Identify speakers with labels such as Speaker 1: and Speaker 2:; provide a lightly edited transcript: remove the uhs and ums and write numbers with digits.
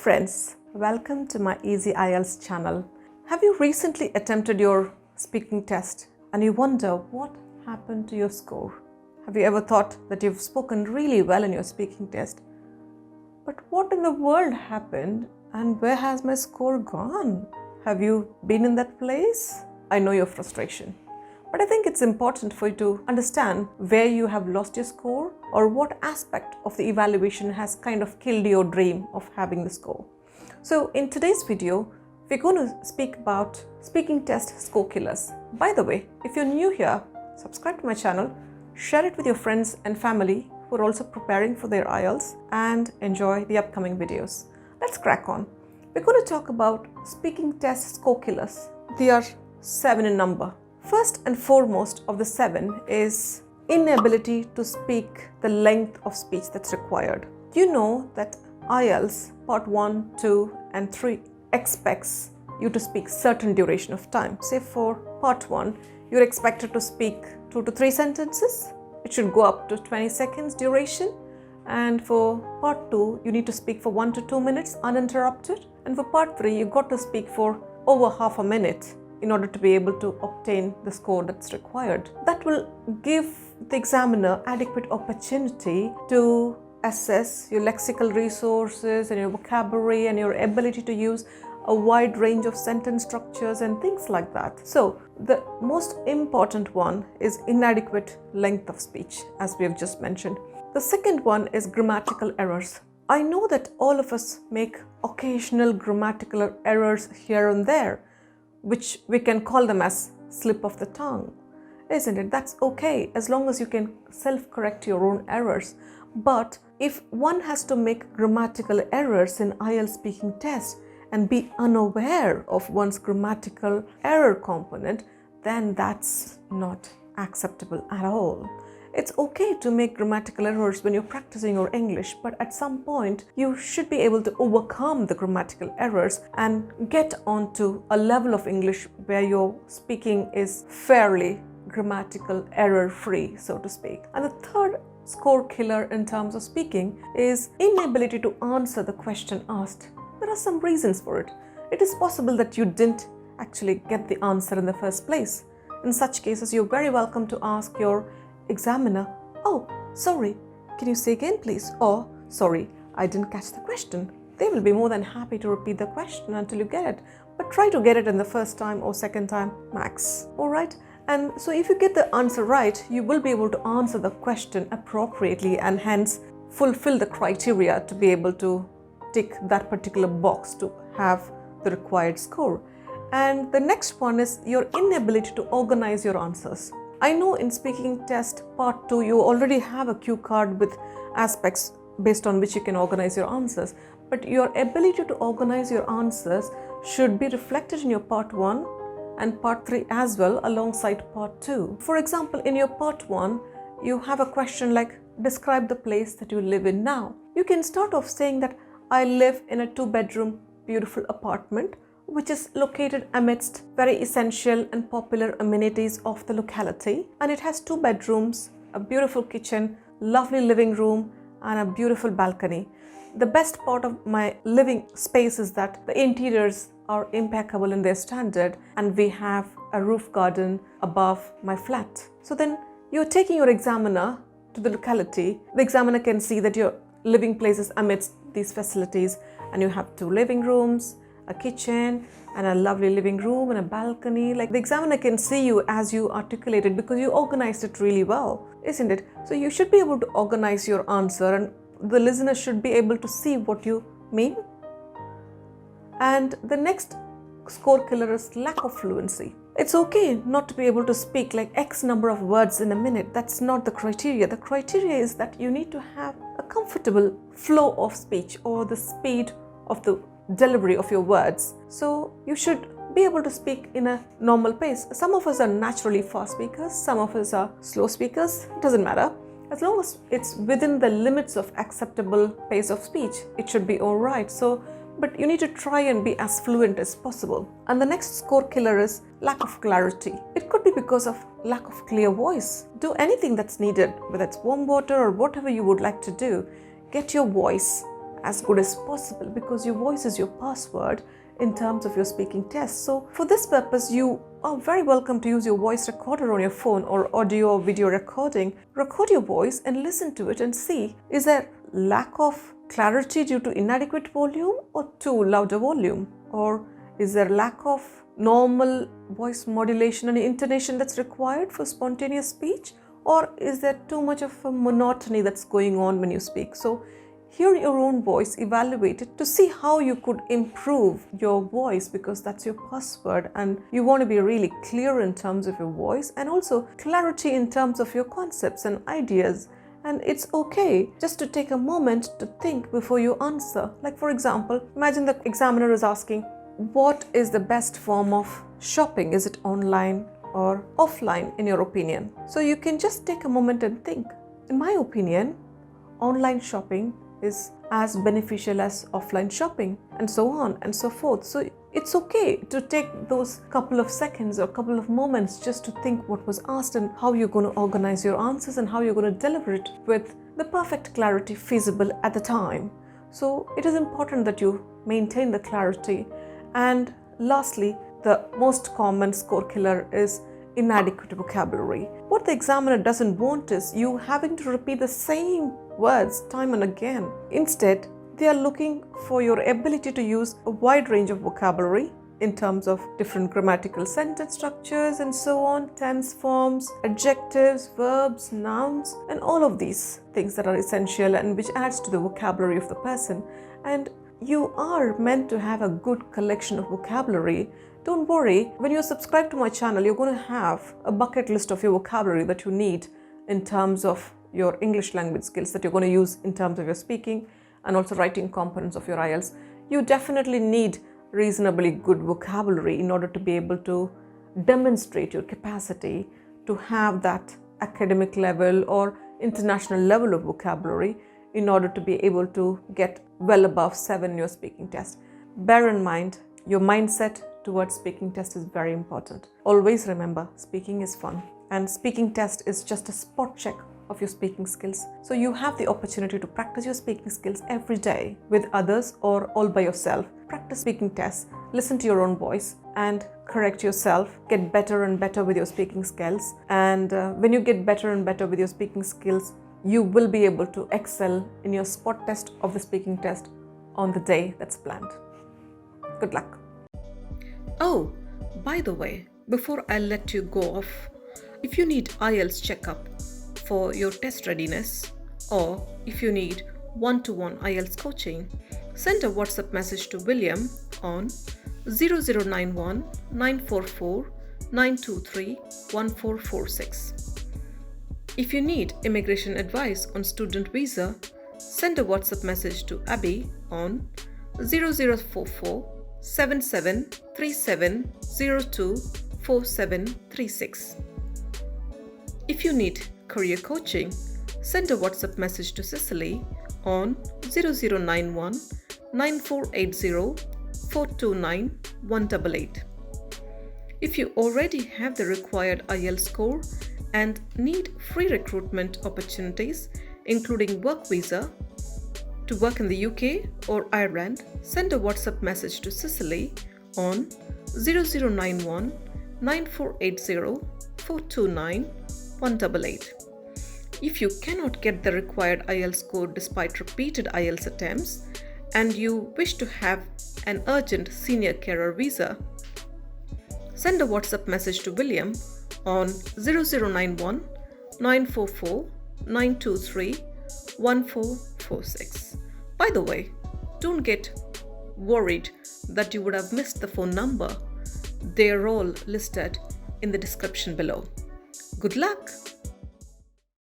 Speaker 1: friends, welcome to my Easy IELTS channel. Have you recently attempted your speaking test and you wonder what happened to your score? Have you ever thought that you've spoken really well in your speaking test? But what in the world happened and where has my score gone? Have you been in that place? I know your frustration. But I think it's important for you to understand where you have lost your score or what aspect of the evaluation has kind of killed your dream of having the score. So in today's video, we're going to speak about speaking test score killers. By the way, if you're new here, subscribe to my channel, share it with your friends and family who are also preparing for their IELTS, and enjoy the upcoming videos. Let's crack on. We're going to talk about speaking test score killers. They are 7 in number. First and foremost of the 7 is inability to speak the length of speech that's required. You know that IELTS part 1, 2 and 3 expects you to speak certain duration of time. Say for part 1, you're expected to speak 2 to 3 sentences. It should go up to 20 seconds duration. And for part 2, you need to speak for 1 to 2 minutes uninterrupted. And for part 3, you got to speak for over half a minute in order to be able to obtain the score that's required. That will give the examiner adequate opportunity to assess your lexical resources and your vocabulary and your ability to use a wide range of sentence structures and things like that. So the most important one is inadequate length of speech, as we have just mentioned. The second one is grammatical errors. I know that all of us make occasional grammatical errors here and there, which we can call them as slip of the tongue, isn't it? That's okay as long as you can self-correct your own errors. But if one has to make grammatical errors in IELTS speaking test and be unaware of one's grammatical error component, then that's not acceptable at all. It's okay to make grammatical errors when you're practicing your English, but at some point you should be able to overcome the grammatical errors and get onto a level of English where your speaking is fairly grammatical error free, so to speak. And the third score killer in terms of speaking is inability to answer the question asked. There are some reasons for it. It is possible that you didn't actually get the answer in the first place. In such cases, you're very welcome to ask your examiner, "Oh, sorry, can you say again please?" Or, "Sorry, I didn't catch the question." They will be more than happy to repeat the question until you get it. But try to get it in the first time or second time max. Alright? And so if you get the answer right, you will be able to answer the question appropriately and hence fulfill the criteria to be able to tick that particular box to have the required score. And the next one is your inability to organize your answers. I know in speaking test part 2, you already have a cue card with aspects based on which you can organize your answers. But your ability to organize your answers should be reflected in your part 1 and part 3 as well alongside part 2. For example, in your part 1, you have a question like, describe the place that you live in now. You can start off saying that I live in a 2-bedroom beautiful apartment which is located amidst very essential and popular amenities of the locality. And it has 2 bedrooms, a beautiful kitchen, lovely living room, and a beautiful balcony. The best part of my living space is that the interiors are impeccable in their standard, and we have a roof garden above my flat. So then you're taking your examiner to the locality. The examiner can see that your living place is amidst these facilities, and you have 2 living rooms, a kitchen and a lovely living room and a balcony. Like, the examiner can see you as you articulated because you organized it really well, isn't it? So you should be able to organize your answer and the listener should be able to see what you mean. And the next score killer is lack of fluency. It's okay not to be able to speak like X number of words in a minute. That's not the criteria. The criteria is that you need to have a comfortable flow of speech or the speed of the delivery of your words. So you should be able to speak in a normal pace. Some of us are naturally fast speakers, some of us are slow speakers. It doesn't matter. As long as it's within the limits of acceptable pace of speech, it should be all right. So, but you need to try and be as fluent as possible. And the next score killer is lack of clarity. It could be because of lack of clear voice. Do anything that's needed, whether it's warm water or whatever you would like to do. Get your voice as good as possible, because your voice is your password in terms of your speaking test. So for this purpose, you are very welcome to use your voice recorder on your phone or audio or video recording. Record your voice and listen to it and see, is there lack of clarity due to inadequate volume or too loud a volume? Or is there lack of normal voice modulation and intonation that's required for spontaneous speech? Or is there too much of a monotony that's going on when you speak? So hear your own voice, evaluate it to see how you could improve your voice, because that's your password and you want to be really clear in terms of your voice and also clarity in terms of your concepts and ideas. And it's okay just to take a moment to think before you answer. Like for example, imagine the examiner is asking, what is the best form of shopping? Is it online or offline in your opinion? So you can just take a moment and think. In my opinion, online shopping is as beneficial as offline shopping, and so on and so forth. So it's okay to take those couple of seconds or couple of moments just to think what was asked and how you're going to organize your answers and how you're going to deliver it with the perfect clarity feasible at the time. So it is important that you maintain the clarity. And lastly, the most common score killer is inadequate vocabulary. What the examiner doesn't want is you having to repeat the same words time and again. Instead, they are looking for your ability to use a wide range of vocabulary in terms of different grammatical sentence structures and so on, tense forms, adjectives, verbs, nouns, and all of these things that are essential and which adds to the vocabulary of the person. And you are meant to have a good collection of vocabulary. Don't worry, when you're subscribed to my channel, you're going to have a bucket list of your vocabulary that you need in terms of your English language skills that you're going to use in terms of your speaking and also writing components of your IELTS. You definitely need reasonably good vocabulary in order to be able to demonstrate your capacity to have that academic level or international level of vocabulary in order to be able to get well above 7 in your speaking test. Bear in mind, your mindset towards speaking test is very important. Always remember, speaking is fun and speaking test is just a spot check of your speaking skills. So you have the opportunity to practice your speaking skills every day with others or all by yourself. Practice speaking tests, listen to your own voice and correct yourself, get better and better with your speaking skills. And when you get better and better with your speaking skills, you will be able to excel in your spot test of the speaking test on the day that's planned. Good luck. Oh, by the way, before I let you go off, if you need IELTS checkup for your test readiness, or if you need one-to-one IELTS coaching, send a WhatsApp message to William on 0091 944 923 1446. If you need immigration advice on student visa, send a WhatsApp message to Abby on 0044 773702 4736. If you need career coaching, send a WhatsApp message to Cecily on 0091 9480 429 188. If you already have the required IELTS score and need free recruitment opportunities, including work visa, to work in the UK or Ireland, send a WhatsApp message to Cecily on 0091 9480 429 188. If you cannot get the required IELTS score despite repeated IELTS attempts and you wish to have an urgent senior carer visa, send a WhatsApp message to William on 0091 944 923 1446. By the way, don't get worried that you would have missed the phone number. They're all listed in the description below. Good luck!